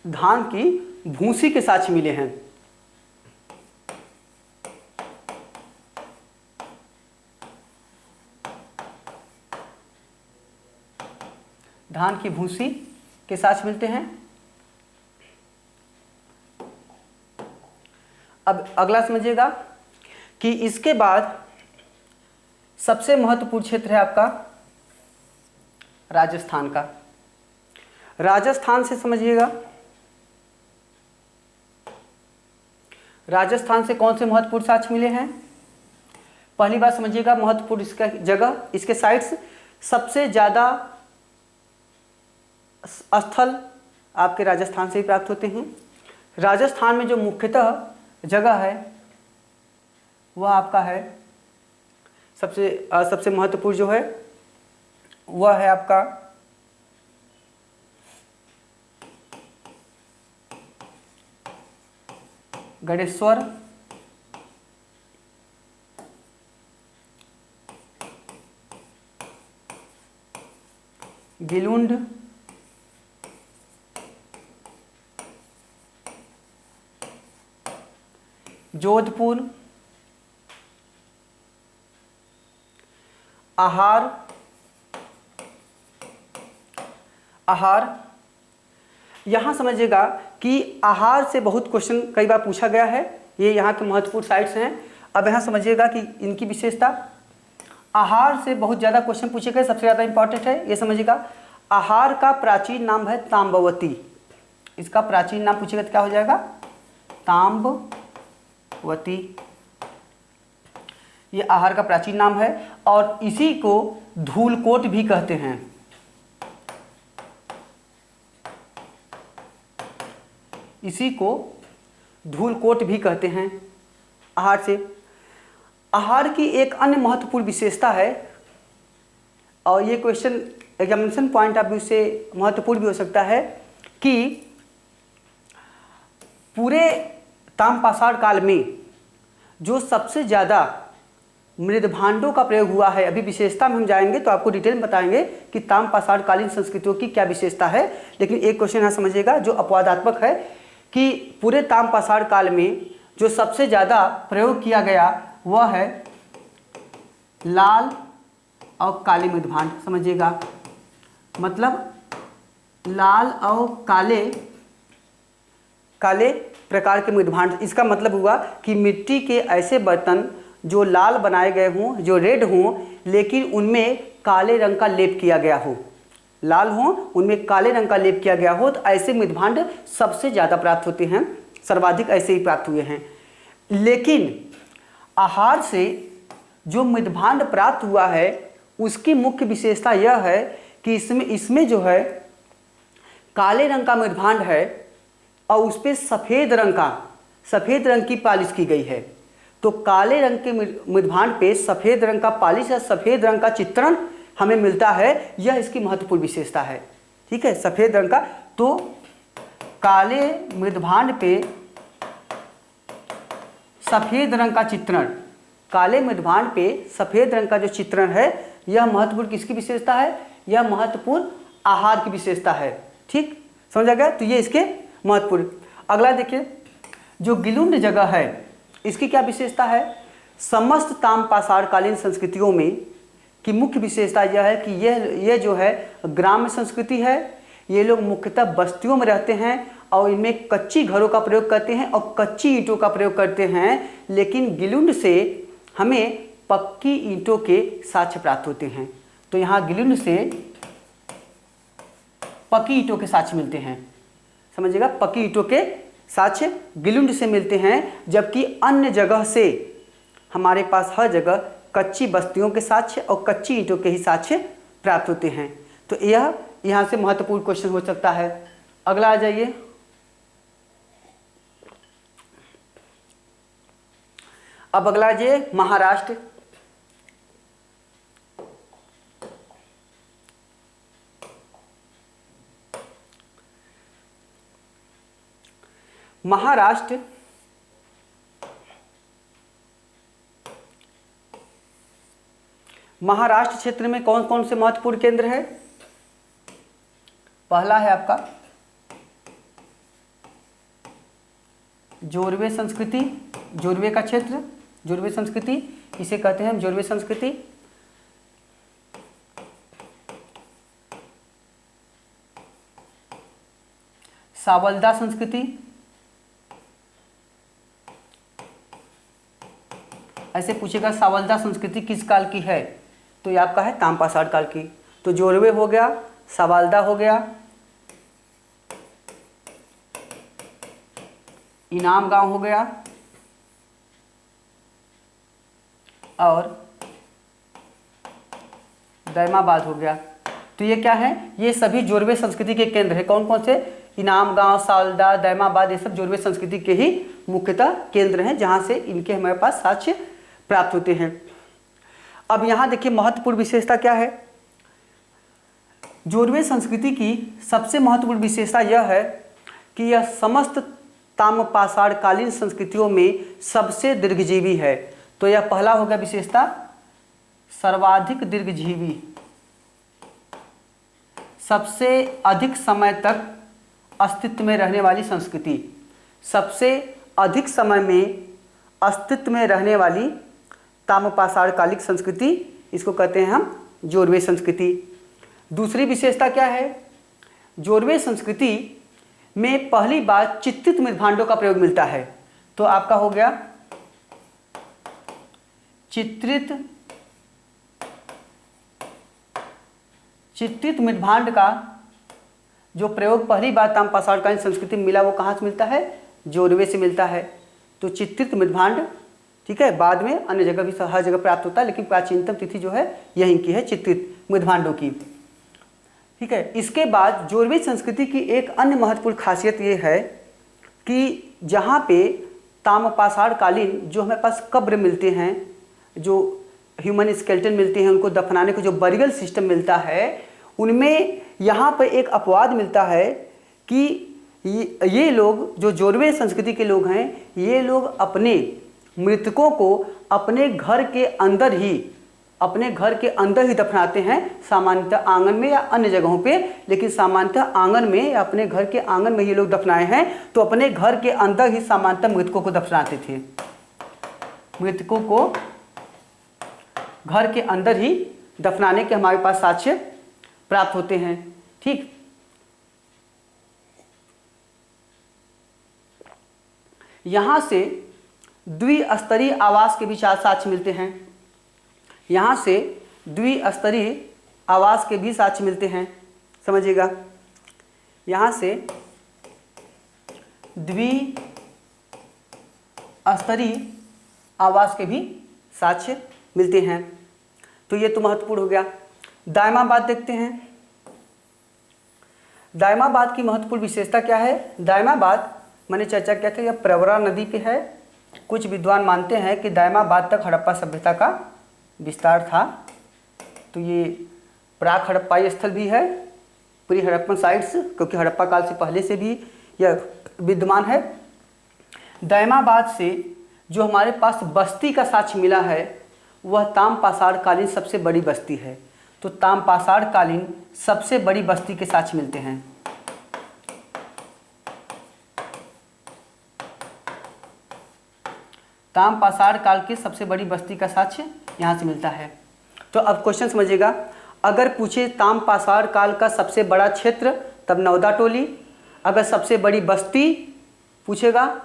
धान की भूसी के साक्ष्य मिले हैं। धान की भूसी के साक्ष्य मिलते हैं। अब अगला समझिएगा कि इसके बाद सबसे महत्वपूर्ण क्षेत्र है आपका राजस्थान का। राजस्थान से समझिएगा, राजस्थान से कौन से महत्वपूर्ण साक्ष्य मिले हैं। पहली बात समझिएगा, महत्वपूर्ण इसका जगह, इसके साइट्स, सबसे ज़्यादा स्थल आपके राजस्थान से ही प्राप्त होते हैं। राजस्थान में जो मुख्यतः जगह है वह आपका है सबसे महत्वपूर्ण जो है वह है आपका गणेश्वर, गिलुंड, जोधपुर, आहार, यहाँ समझिएगा कि आहार से बहुत क्वेश्चन कई बार पूछा गया है, ये यहाँ के महत्वपूर्ण साइट्स हैं। अब यहाँ समझिएगा कि इनकी विशेषता, आहार से बहुत ज़्यादा क्वेश्चन पूछे गए, सबसे ज़्यादा इंपॉर्टेंट है ये समझिएगा। आहार का प्राचीन नाम है ताम्बवती, इसका प्राचीन नाम पूछेगा तो क्या हो जाएगा, ताम्बवती, ये आहार का प्राचीन नाम है। और इसी को धूलकोट भी कहते हैं, इसी को धूलकोट भी कहते हैं आहार से। आहार की एक अन्य महत्वपूर्ण विशेषता है, और ये question examination point of view से महत्वपूर्ण भी हो सकता है, कि पूरे ताम्रपाषाण काल में जो सबसे ज़्यादा मृदभांडों का प्रयोग हुआ है, अभी विशेषता में हम जाएंगे तो आपको डिटेल में बताएंगे कि ताम्रपाषाण कालीन संस्कृतियों की क्या विशेषता है। लेकिन एक क्वेश्चन यहाँ समझिएगा जो अपवादात्मक है, कि पूरे ताम्रपाषाण काल में जो सबसे ज़्यादा प्रयोग किया गया वह है लाल और काले मृदभांड। समझिएगा, मतलब लाल और काले प्रकार के मृदभांड। इसका मतलब हुआ कि मिट्टी के ऐसे बर्तन जो लाल बनाए गए हों, जो रेड हों, लेकिन उनमें काले रंग का लेप किया गया हो, लाल हों उनमें काले रंग का लेप किया गया हो, तो ऐसे मृदभांड सबसे ज़्यादा प्राप्त होते हैं, सर्वाधिक ऐसे ही प्राप्त हुए हैं। लेकिन आहार से जो मृदभांड प्राप्त हुआ है उसकी मुख्य विशेषता यह है कि इसमें जो है काले रंग का मृदभांड है और उस पर सफ़ेद रंग की पालिश की गई है। तो काले रंग के मृदभांड पे सफ़ेद रंग का पालिश या सफ़ेद रंग का चित्रण हमें मिलता है, यह इसकी महत्वपूर्ण विशेषता है। ठीक है, सफ़ेद रंग का, तो काले मृदभांड पे सफ़ेद रंग का चित्रण, काले मृदभांड पे सफ़ेद रंग का जो चित्रण है, यह महत्वपूर्ण किसकी विशेषता है, यह महत्वपूर्ण आहार की विशेषता है। ठीक, समझ आ गया, तो ये इसके महत्वपूर्ण। अगला देखिए, जो गिलुंड जगह है इसकी क्या विशेषता है। समस्त ताम्रपाषाण कालीन संस्कृतियों में की मुख्य विशेषता यह है कि यह जो है ग्राम्य संस्कृति है। ये लोग मुख्यतः बस्तियों में रहते हैं और इनमें कच्ची घरों का प्रयोग करते हैं और कच्ची ईंटों का प्रयोग करते हैं। लेकिन गिलुंड से हमें पक्की ईंटों के साक्ष्य प्राप्त होते हैं। तो यहाँ गिलुंड से पक्की ईंटों के साक्ष्य मिलते हैं। समझिएगा, पक्की ईंटों के साक्ष्य गिलुंड से मिलते हैं, जबकि अन्य जगह से हमारे पास हर जगह कच्ची बस्तियों के साक्ष्य और कच्ची ईंटों के ही साक्ष्य प्राप्त होते हैं। तो यह यहाँ से महत्वपूर्ण क्वेश्चन हो सकता है। अगला आ जाइए, अब अगला आ जाइए महाराष्ट्र। महाराष्ट्र क्षेत्र में कौन कौन से महत्वपूर्ण केंद्र है। पहला है आपका जोरवे संस्कृति, जोरवे का क्षेत्र, जोरवे संस्कृति इसे कहते हैं जोरवे संस्कृति। सावलदा संस्कृति, ऐसे पूछेगा सावलदा संस्कृति किस काल की है, तो ये आपका है ताम्रपाषाण काल की। तो जोरवे हो गया, सावलदा हो गया, इनाम गांव हो गया और दैमाबाद हो गया। तो ये क्या है, ये सभी जोरवे संस्कृति के केंद्र है। कौन कौन से, इनाम गांव, सावलदा, दैमाबाद, ये सब जोरवे संस्कृति के ही मुख्यतः केंद्र हैं, जहां से इनके हमारे पास साक्ष्य प्राप्त होते हैं। अब यहाँ देखिए महत्वपूर्ण विशेषता क्या है। जोरवे संस्कृति की सबसे महत्वपूर्ण विशेषता यह है कि यह समस्त ताम्रपाषाण कालीन संस्कृतियों में सबसे दीर्घजीवी है। तो यह पहला हो गया विशेषता, सर्वाधिक दीर्घजीवी, सबसे अधिक समय तक अस्तित्व में रहने वाली संस्कृति, सबसे अधिक समय में अस्तित्व में रहने वाली ताम्रपाषाण कालिक संस्कृति, इसको कहते हैं हम जोरवे संस्कृति। दूसरी विशेषता क्या है, जोरवे संस्कृति में पहली बार चित्रित मृदभांडों का प्रयोग मिलता है। तो आपका हो गया चित्रित मृदभांड का जो प्रयोग पहली बार ताम्रपाषाणकालीन संस्कृति में मिला वो कहाँ से मिलता है? जोरवे से मिलता है। तो चित्रित मृदभांड, ठीक है, बाद में अन्य जगह भी हर जगह प्राप्त होता है, लेकिन प्राचीनतम तिथि जो है यहीं की है, चित्रित मृदभांडों की। ठीक है, इसके बाद जोरवे संस्कृति की एक अन्य महत्वपूर्ण खासियत ये है कि जहाँ पे ताम्रपाषाणकालीन जो हमारे पास कब्र मिलते हैं, जो ह्यूमन स्केलेटन मिलते हैं, उनको दफनाने को जो बरियल सिस्टम मिलता है, उनमें यहाँ पर एक अपवाद मिलता है कि ये लोग जो जोरवे संस्कृति के लोग हैं, ये लोग अपने मृतकों को अपने घर के अंदर ही दफनाते हैं, सामान्यतः आंगन में या अन्य जगहों पे, लेकिन सामान्यतः आंगन में या अपने घर के आंगन में ये लोग दफनाए हैं। तो अपने घर के अंदर ही सामान्यतः मृतकों को दफनाते थे, मृतकों को घर के अंदर ही दफनाने के हमारे पास साक्ष्य प्राप्त होते हैं। ठीक, यहां से द्विस्तरीय आवास के भी साक्ष्य मिलते हैं। यहां से द्विस्तरीय आवास के भी साक्ष्य मिलते हैं, समझिएगा। यहां से द्विस्तरीय आवास के भी साक्ष्य मिलते हैं। तो ये तो महत्वपूर्ण हो गया। दायमाबाद देखते हैं। दायमाबाद की महत्वपूर्ण विशेषता क्या है? दायमाबाद मैंने चर्चा किया था, यह प्रवरा नदी पे है। कुछ विद्वान मानते हैं कि दायमाबाद तक हड़प्पा सभ्यता का विस्तार था। तो ये प्राक हड़प्पाई स्थल भी है, प्री हड़प्पन साइट्स, क्योंकि हड़प्पा काल से पहले से भी यह विद्यमान है। दायमाबाद से जो हमारे पास बस्ती का साक्ष्य मिला है वह ताम्रपाषाणकालीन सबसे बड़ी बस्ती है। तो ताम्रपाषाणकालीन सबसे बड़ी बस्ती के साक्ष्य मिलते हैं। ताम्रपाषाण काल की सबसे बड़ी बस्ती का साक्ष्य यहाँ से मिलता है। तो अब क्वेश्चन समझिएगा, अगर पूछे ताम्रपाषाण काल का सबसे बड़ा क्षेत्र, तब नवदा टोली। अगर सबसे बड़ी बस्ती पूछेगा,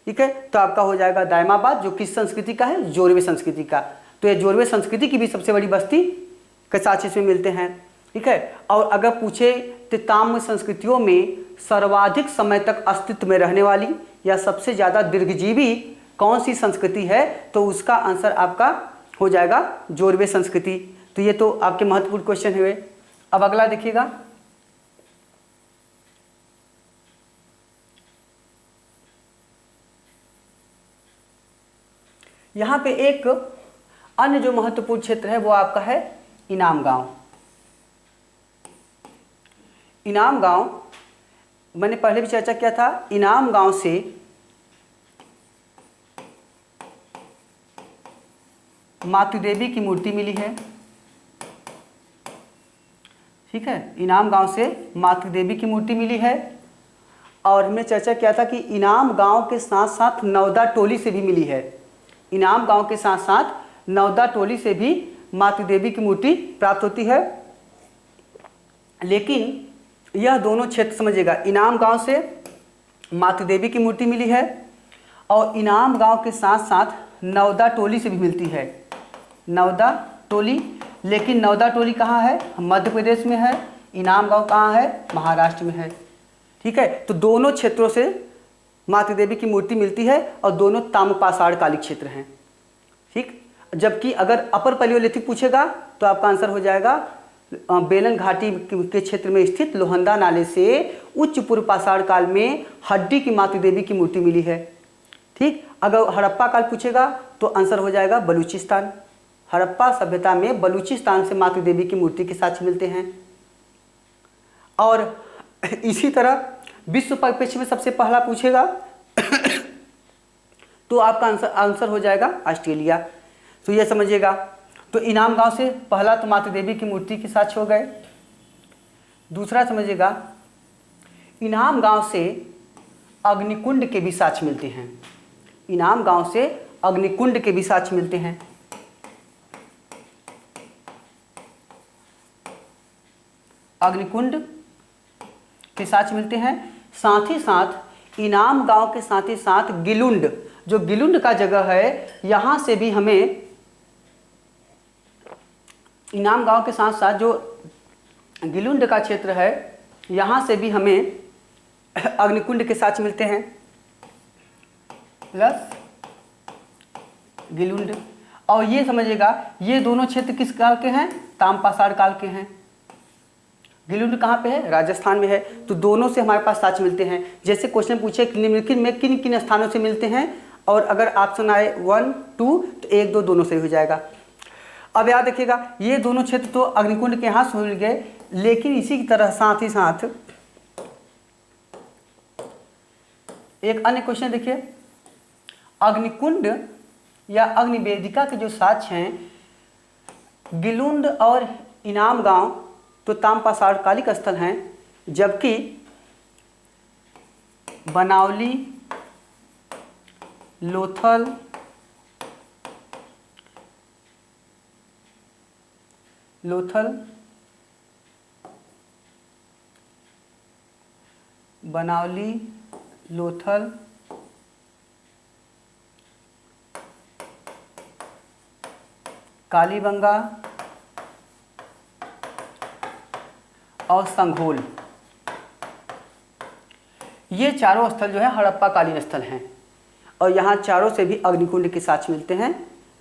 ठीक है, तो आपका हो जाएगा दायमाबाद, जो किस संस्कृति का है? जोरवे संस्कृति का। तो ये जोरवे संस्कृति की भी सबसे बड़ी बस्ती के साक्ष्य इसमें मिलते हैं। ठीक है, और अगर पूछे तो ताम्र संस्कृतियों में सर्वाधिक समय तक अस्तित्व में रहने वाली या सबसे ज़्यादा दीर्घजीवी कौन सी संस्कृति है, तो उसका आंसर आपका हो जाएगा जोरवे संस्कृति। तो ये तो आपके महत्वपूर्ण क्वेश्चन हुए। अब अगला देखिएगा, यहाँ पे एक अन्य जो महत्वपूर्ण क्षेत्र है वो आपका है इनाम गांव। इनाम गांव मैंने पहले भी चर्चा किया था। इनाम गांव से मातृ देवी की मूर्ति मिली है। ठीक है, इनाम गांव से मातृ देवी की मूर्ति मिली है। और हमने चर्चा किया था कि इनाम गांव के साथ साथ नवदा टोली से भी मिली है। इनाम गांव के साथ साथ नवदा टोली से भी मातृ देवी की मूर्ति प्राप्त होती है। लेकिन यह दोनों क्षेत्र समझिएगा, इनाम गांव से मातृ देवी की मूर्ति मिली है और इनाम गांव के साथ साथ नवदा टोली से भी मिलती है, नवदा टोली। लेकिन नवदा टोली कहाँ है? मध्य प्रदेश में है। इनाम गांव कहाँ है? महाराष्ट्र में है। ठीक है, तो दोनों क्षेत्रों से मातृ देवी की मूर्ति मिलती है और दोनों ताम्रपाषाण कालिक क्षेत्र हैं। ठीक, जबकि अगर अपर पैलियोलिथिक पूछेगा तो आपका आंसर हो जाएगा बेलन घाटी के क्षेत्र में स्थित लोहंदा नाले से उच्च पूर्व पाषाण काल में हड्डी की मातृ देवी की मूर्ति मिली है। ठीक, अगर हड़प्पा काल पूछेगा तो आंसर हो जाएगा बलूचिस्तान। हड़प्पा सभ्यता में बलूचिस्तान से मातृ देवी की मूर्ति के साक्ष्य मिलते हैं। और इसी तरह विश्व परिप्रेक्ष्य में सबसे पहला पूछेगा तो आपका आंसर हो जाएगा ऑस्ट्रेलिया। तो ये समझिएगा, तो इनाम गांव से पहला तो मातृ देवी की मूर्ति के साक्ष्य हो गए। दूसरा समझिएगा, इनाम गांव से अग्निकुंड के भी साक्ष्य मिलते हैं। इनाम गांव से अग्निकुंड के भी साक्ष्य मिलते हैं। अग्निकुंड के साक्ष्य मिलते हैं। साथ ही साथ इनाम गांव के साथ ही साथ गिलुंड, जो गिलुंड का जगह है, यहाँ से भी हमें इनाम गांव के साथ साथ जो गिलुंड का क्षेत्र है, यहाँ से भी हमें अग्निकुंड के साथ मिलते हैं प्लस गिलुंड। और ये समझिएगा ये दोनों क्षेत्र किस काल के हैं? ताम्रपाषाण काल के हैं। गिलुंड कहाँ पे है? राजस्थान में है। तो दोनों से हमारे पास साक्ष्य मिलते हैं। जैसे क्वेश्चन पूछे कि निम्नलिखित में किन किन स्थानों से मिलते हैं, और अगर ऑप्शन आए 1 2 तो 1 2 दोनों से हो जाएगा। अब याद रखिएगा ये दोनों क्षेत्र तो अग्निकुंड के यहाँ से मिल गए, लेकिन इसी की तरह साथ ही साथ एक अन्य क्वेश्चन देखिए, अग्निकुंड या अग्निवेदिका के जो साक्ष्य हैं, गिलुंड और इनाम गांव तो ताम्रपाषाण कालिक स्थल हैं, जबकि बनावली, लोथल, बनावली, लोथल, कालीबंगा और संघोल, ये चारों स्थल जो है हड़प्पा कालीन स्थल हैं। और यहाँ चारों से भी अग्निकुंड के साक्ष्य मिलते हैं।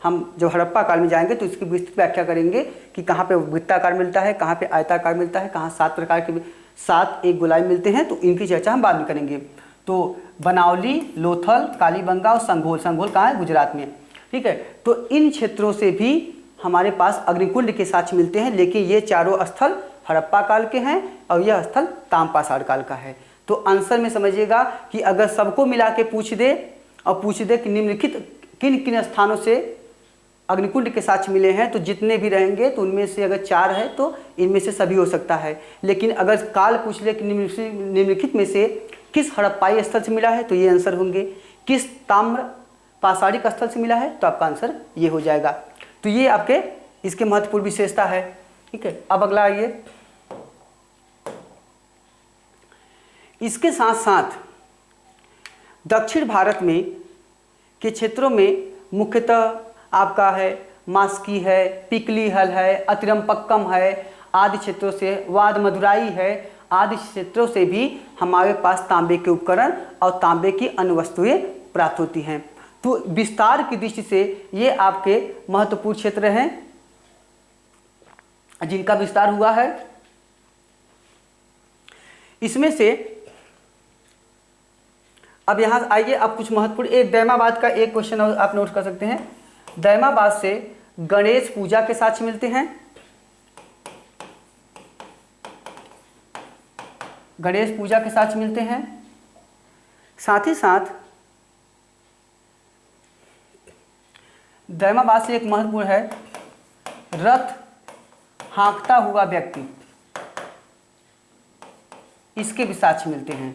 हम जब हड़प्पा काल में जाएंगे तो इसकी विस्तृत व्याख्या करेंगे कि कहाँ पे वृत्ताकार मिलता है, कहाँ पे आयताकार मिलता है, कहाँ 7 प्रकार के 7 एक गोलाई मिलते हैं, तो इनकी चर्चा हम बाद में करेंगे। तो बनावली, लोथल, कालीबंगा और संघोल, संघोल कहाँ है? गुजरात में। ठीक है, तो इन क्षेत्रों से भी हमारे पास अग्निकुंड के साक्ष्य मिलते हैं, लेकिन ये चारों स्थल हड़प्पा काल के हैं और यह स्थल ताम्रपाषाण काल का है। तो आंसर में समझिएगा कि अगर सबको मिला के पूछ दे और पूछ दे कि निम्नलिखित किन किन स्थानों से अग्निकुंड के साक्ष्य मिले हैं, तो जितने भी रहेंगे तो उनमें से अगर 4 है तो इनमें से सभी हो सकता है। लेकिन अगर काल पूछ ले कि निम्नलिखित में से किस हड़प्पाई स्थल से मिला है, तो ये आंसर होंगे। किस ताम्र पाषाणिक स्थल से मिला है, तो आपका आंसर ये हो जाएगा। तो ये आपके इसके महत्वपूर्ण विशेषता है। ठीक है, अब अगला आइए। इसके साथ साथ दक्षिण भारत में के क्षेत्रों में मुख्यतः आपका है मास्की है, पिकली हल है, अतिरमपक्कम है आदि क्षेत्रों से, वाद मदुराई है आदि क्षेत्रों से भी हमारे पास तांबे के उपकरण और तांबे की अन्य वस्तुएं प्राप्त होती हैं। तो विस्तार की दृष्टि से ये आपके महत्वपूर्ण क्षेत्र हैं जिनका विस्तार हुआ है। इसमें से अब यहाँ आइए, अब कुछ महत्वपूर्ण, एक दैमाबाद का एक क्वेश्चन आप नोट कर सकते हैं। दैमाबाद से गणेश पूजा के साक्ष्य मिलते हैं, गणेश पूजा के साक्ष्य मिलते हैं। साथ ही साथ दैमाबाद से एक महत्वपूर्ण है रथ हाँकता हुआ व्यक्ति, इसके भी साक्ष्य मिलते हैं।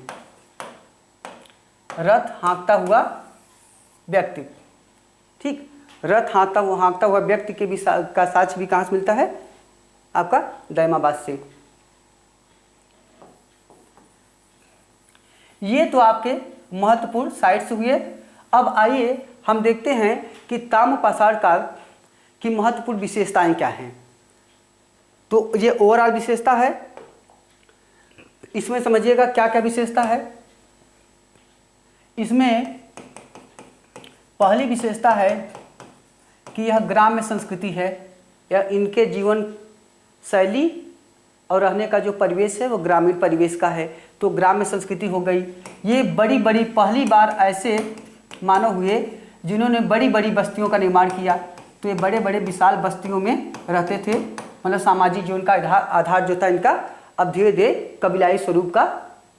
रथ हाँकता हुआ व्यक्ति, ठीक, रथ हाँकता हुआ व्यक्ति के भी का साक्ष्य भी कहाँ से मिलता है? आपका दैमाबाद से। ये तो आपके महत्वपूर्ण साइट्स हुए। अब आइए हम देखते हैं कि ताम्रपाषाण काल की महत्वपूर्ण विशेषताएं क्या हैं। तो ये ओवरऑल विशेषता है, इसमें समझिएगा क्या क्या विशेषता है। इसमें पहली विशेषता है कि यह ग्राम्य संस्कृति है, या इनके जीवन शैली और रहने का जो परिवेश है वो ग्रामीण परिवेश का है, तो ग्राम्य संस्कृति हो गई। ये बड़ी बड़ी पहली बार ऐसे मानव हुए जिन्होंने बड़ी बड़ी बस्तियों का निर्माण किया। तो ये बड़े बड़े विशाल बस्तियों में रहते थे, मतलब सामाजिक जीवन का आधार जो था इनका अब धीरे धीरे कबीलाई स्वरूप का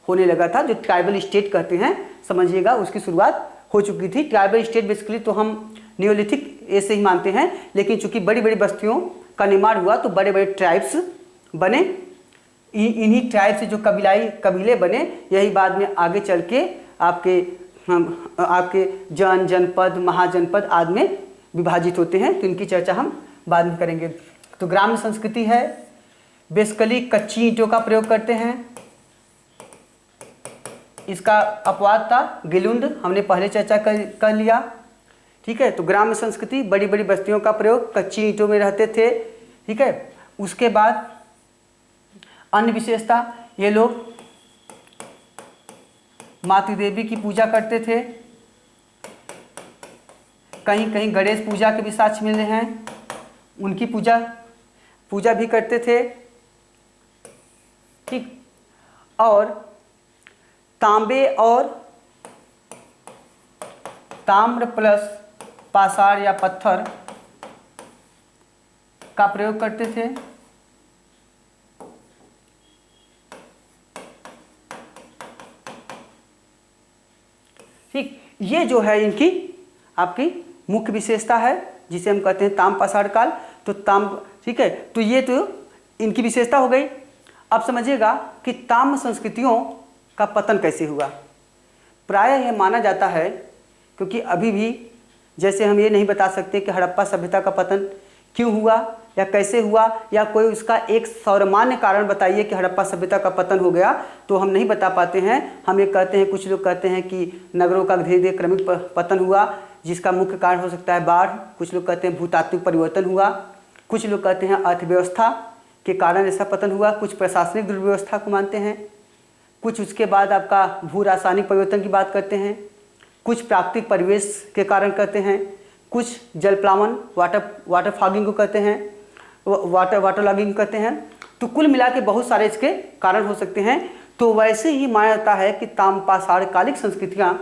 होने लगा था, जो ट्राइबल स्टेट कहते हैं, समझिएगा उसकी शुरुआत हो चुकी थी। ट्राइबल स्टेट बेसिकली तो हम नियोलिथिक ऐसे ही मानते हैं, लेकिन चूंकि बड़ी बड़ी बस्तियों का निर्माण हुआ तो बड़े बड़े ट्राइब्स बने। इन्हीं ट्राइब से जो कबीले बने, यही बाद में आगे चल के आपके जनपद, महाजनपद आदि में विभाजित होते हैं। तो इनकी चर्चा हम बाद में करेंगे। तो ग्राम्य संस्कृति है, बेसिकली कच्ची ईंटों का प्रयोग करते हैं, इसका अपवाद था गिलुंड, हमने पहले चर्चा कर लिया। ठीक है, तो ग्राम्य संस्कृति, बड़ी बड़ी बस्तियों का प्रयोग, कच्ची ईंटों में रहते थे। ठीक है, उसके बाद अन्य विशेषता, ये लोग मातृ देवी की पूजा करते थे। कहीं कहीं गणेश पूजा के भी साक्ष्य मिले हैं, उनकी पूजा भी करते थे। ठीक, और तांबे और ताम्र प्लस पाषाण या पत्थर का प्रयोग करते थे। ठीक, ये जो है इनकी आपकी मुख्य विशेषता है, जिसे हम कहते हैं ताम्र पाषाण काल। तो ठीक है, तो ये तो इनकी विशेषता हो गई। अब समझिएगा कि ताम्र संस्कृतियों का पतन कैसे हुआ। प्रायः यह माना जाता है, क्योंकि अभी भी जैसे हम ये नहीं बता सकते कि हड़प्पा सभ्यता का पतन क्यों हुआ या कैसे हुआ, या कोई उसका एक सर्वमान्य कारण बताइए कि हड़प्पा सभ्यता का पतन हो गया, तो हम नहीं बता पाते हैं। हम ये कहते हैं, कुछ लोग कहते हैं कि नगरों का धीरे धीरे क्रमिक पतन हुआ, जिसका मुख्य कारण हो सकता है बाढ़। कुछ लोग कहते हैं भूतात्विक परिवर्तन हुआ। कुछ लोग कहते हैं अर्थव्यवस्था के कारण ऐसा पतन हुआ। कुछ प्रशासनिक दुर्व्यवस्था को मानते हैं। कुछ उसके बाद आपका भू रासायनिक परिवर्तन की बात करते हैं। कुछ प्राकृतिक परिवेश के कारण कहते हैं। कुछ जल प्लावन, वाटर फॉगिंग को कहते हैं, वाटर लॉगिंग कहते हैं। तो कुल मिला के बहुत सारे इसके कारण हो सकते हैं। तो वैसे ही माना जाता है कि ताम्र पाषाण कालिक संस्कृतियाँ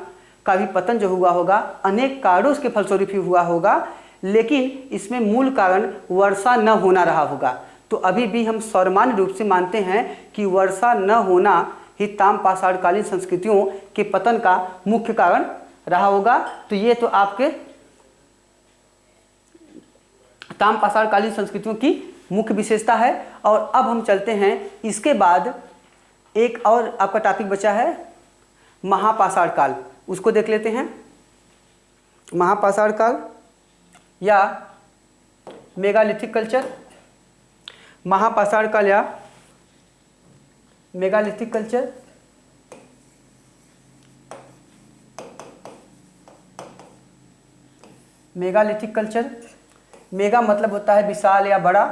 का भी पतन जो हुआ होगा, अनेक कारणों के फलस्वरूप ही हुआ होगा, लेकिन इसमें मूल कारण वर्षा न होना रहा होगा। तो अभी भी हम सर्वमान्य रूप से मानते हैं कि वर्षा न होना ही ताम्र पाषाण कालीन संस्कृतियों के पतन का मुख्य कारण रहा होगा। तो ये तो आपके ताम्र पाषाण कालीन संस्कृतियों की मुख्य विशेषता है। और अब हम चलते हैं, इसके बाद एक और आपका टॉपिक बचा है महापाषाण काल, उसको देख लेते हैं। महापाषाण काल या मेगालिथिक कल्चर, महापाषाण काल या megalithic culture. Megalithic culture, mega मतलब होता है विशाल या बड़ा,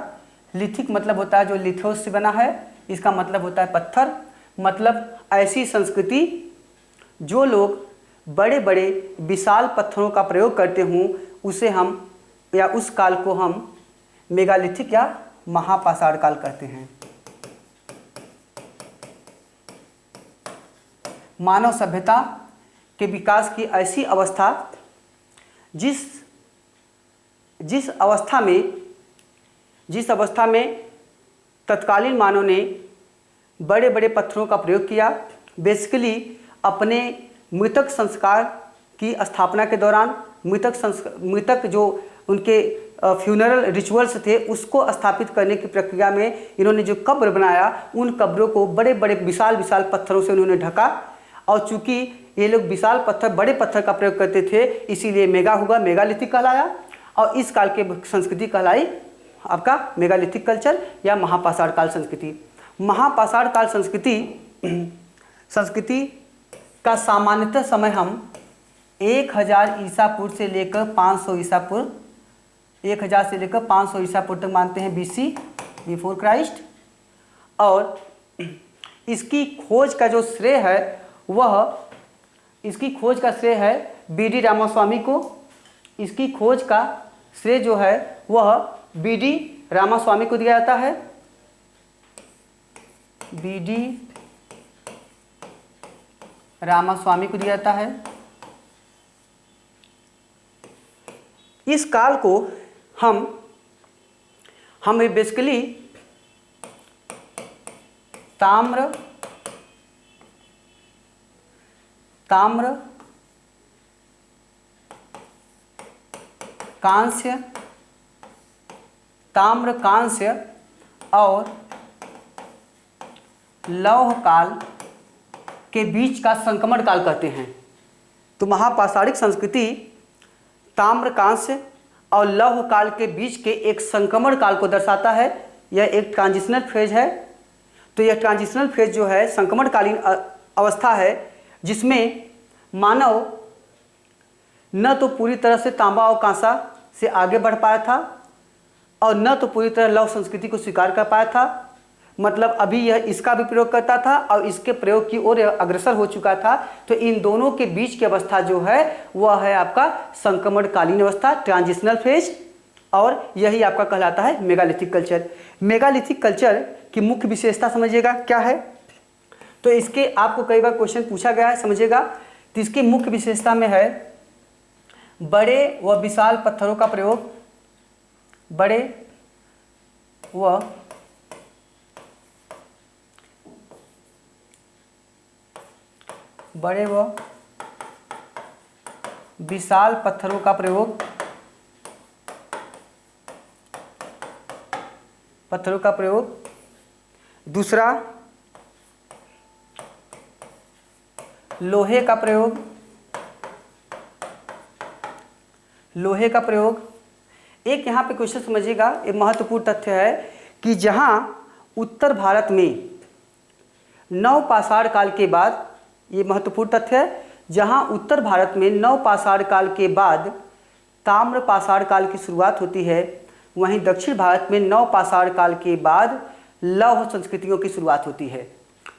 लिथिक मतलब होता है जो लिथोस से बना है, इसका मतलब होता है पत्थर। मतलब ऐसी संस्कृति जो लोग बड़े बड़े विशाल पत्थरों का प्रयोग करते हों, उसे हम या उस काल को हम मेगालिथिक या महापाषाण काल कहते हैं। मानव सभ्यता के विकास की ऐसी अवस्था जिस अवस्था में तत्कालीन मानव ने बड़े बड़े पत्थरों का प्रयोग किया। बेसिकली अपने मृतक संस्कार की स्थापना के दौरान मृतक जो उनके फ्यूनरल रिचुअल्स थे, उसको स्थापित करने की प्रक्रिया में इन्होंने जो कब्र बनाया, उन कब्रों को बड़े बड़े विशाल विशाल पत्थरों से उन्होंने ढका। और चूंकि ये लोग विशाल पत्थर, बड़े पत्थर का प्रयोग करते थे, इसीलिए मेगा हुआ, मेगालिथिक कहलाया। और इस काल के संस्कृति कहलाई आपका मेगालिथिक कल्चर या महापाषाण काल संस्कृति। महापाषाण काल संस्कृति का सामान्यतः समय हम 1000 ईसा पूर्व से लेकर 500 ईसा पूर्व, 1000 से लेकर 500 ईसा पूर्व तक मानते हैं, BC, बिफोर क्राइस्ट। और इसकी खोज का जो श्रेय है BD रामास्वामी को। इसकी खोज का श्रेय जो है वह BD रामास्वामी को दिया जाता है। BD रामास्वामी को दिया जाता है। इस काल को हम बेसिकली ताम्र कांस्य और लौह काल के बीच का संक्रमण काल कहते हैं। तो महापाषाणिक संस्कृति ताम्र कांस्य और लौह काल के बीच के एक संक्रमण काल को दर्शाता है। यह एक ट्रांजिशनल फेज है। तो यह ट्रांजिशनल फेज जो है, संक्रमणकालीन अवस्था है, जिसमें मानव न तो पूरी तरह से तांबा और कांसा से आगे बढ़ पाया था और न तो पूरी तरह लौह संस्कृति को स्वीकार कर पाया था। मतलब अभी यह इसका भी प्रयोग करता था और इसके प्रयोग की ओर अग्रसर हो चुका था। तो इन दोनों के बीच की अवस्था जो है वह है आपका संक्रमणकालीन अवस्था, ट्रांजिशनल फेज, और यही आपका कहलाता है मेगालिथिक कल्चर। मेगालिथिक कल्चर की मुख्य विशेषता समझिएगा क्या है। तो इसके आपको कई बार क्वेश्चन पूछा गया है, समझिएगा। तो इसकी मुख्य विशेषता में है बड़े व विशाल पत्थरों का प्रयोग, बड़े व विशाल पत्थरों का प्रयोग, दूसरा लोहे का प्रयोग। एक यहाँ पे क्वेश्चन समझिएगा, एक महत्वपूर्ण तथ्य है कि जहाँ उत्तर भारत में नवपाषाण काल के बाद, ये महत्वपूर्ण तथ्य है, जहाँ उत्तर भारत में नवपाषाण काल के बाद ताम्रपाषाण काल की शुरुआत होती है, वहीं दक्षिण भारत में नवपाषाण काल के बाद लौह संस्कृतियों की शुरुआत होती है।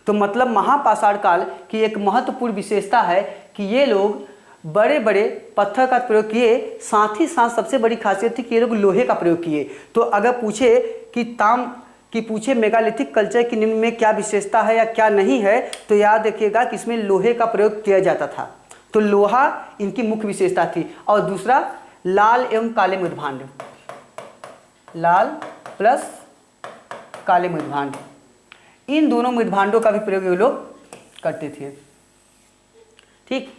तो मतलब महापाषाण काल की एक महत्वपूर्ण विशेषता है कि ये लोग बड़े बड़े पत्थर का प्रयोग किए, साथ ही साथ सबसे बड़ी खासियत थी कि ये लोग लोहे का प्रयोग किए। तो अगर पूछे कि मेगालिथिक कल्चर की निम्न में क्या विशेषता है या क्या नहीं है, तो याद रखिएगा कि इसमें लोहे का प्रयोग किया जाता था। तो लोहा इनकी मुख्य विशेषता थी। और दूसरा लाल एवं काले मृदभांड, लाल प्लस काले मृदभांड, इन दोनों मृदभांडों का भी प्रयोग ये लोग करते थे। ठीक,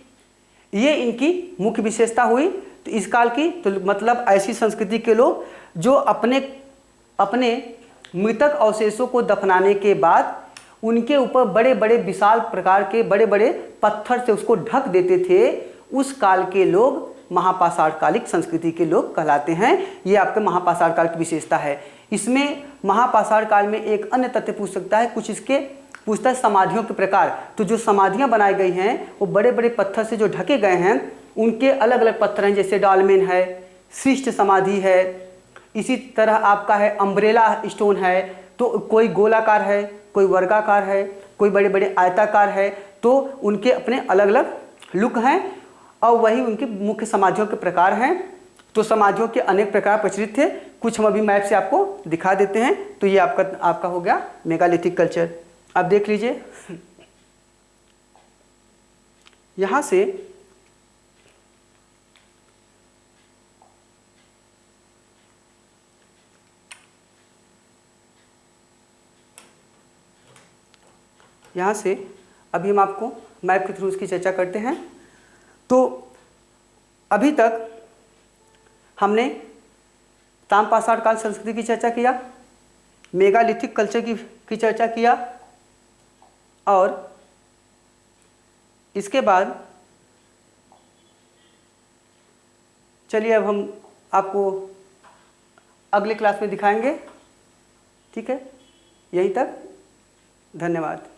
ये इनकी मुख्य विशेषता हुई। तो इस काल की तो मतलब ऐसी संस्कृति के लोग जो अपने मृतक अवशेषों को दफनाने के बाद उनके ऊपर बड़े बड़े विशाल प्रकार के बड़े बड़े पत्थर से उसको ढक देते थे, उस काल के लोग महापाषाण कालिक संस्कृति के लोग कहलाते हैं। ये आपके महापाषाण काल की विशेषता है। इसमें महापाषाण काल में एक अन्य तथ्य पूछ सकता है, कुछ इसके पूछता है समाधियों के प्रकार। तो जो समाधियां बनाई गई हैं वो बड़े बड़े पत्थर से जो ढके गए हैं, उनके अलग अलग पत्थर हैं, जैसे डॉलमेन है, शिष्ट समाधि है, इसी तरह आपका है अम्ब्रेला स्टोन है। तो कोई गोलाकार है, कोई वर्गाकार है, कोई बड़े बड़े आयताकार है। तो उनके अपने अलग अलग लुक हैं और वही उनके मुख्य समाधियों के प्रकार हैं। तो समाधियों के अनेक प्रकार प्रचलित थे, कुछ हम अभी मैप से आपको दिखा देते हैं। तो ये आपका हो गया मेगालिथिक कल्चर। अब देख लीजिए, यहाँ से अभी हम आपको मैप के थ्रू उसकी चर्चा करते हैं। तो अभी तक हमने ताम्रपाषाण काल संस्कृति की चर्चा किया, मेगालिथिक कल्चर की चर्चा किया, और इसके बाद चलिए अब हम आपको अगले क्लास में दिखाएंगे। ठीक है, यहीं तक, धन्यवाद।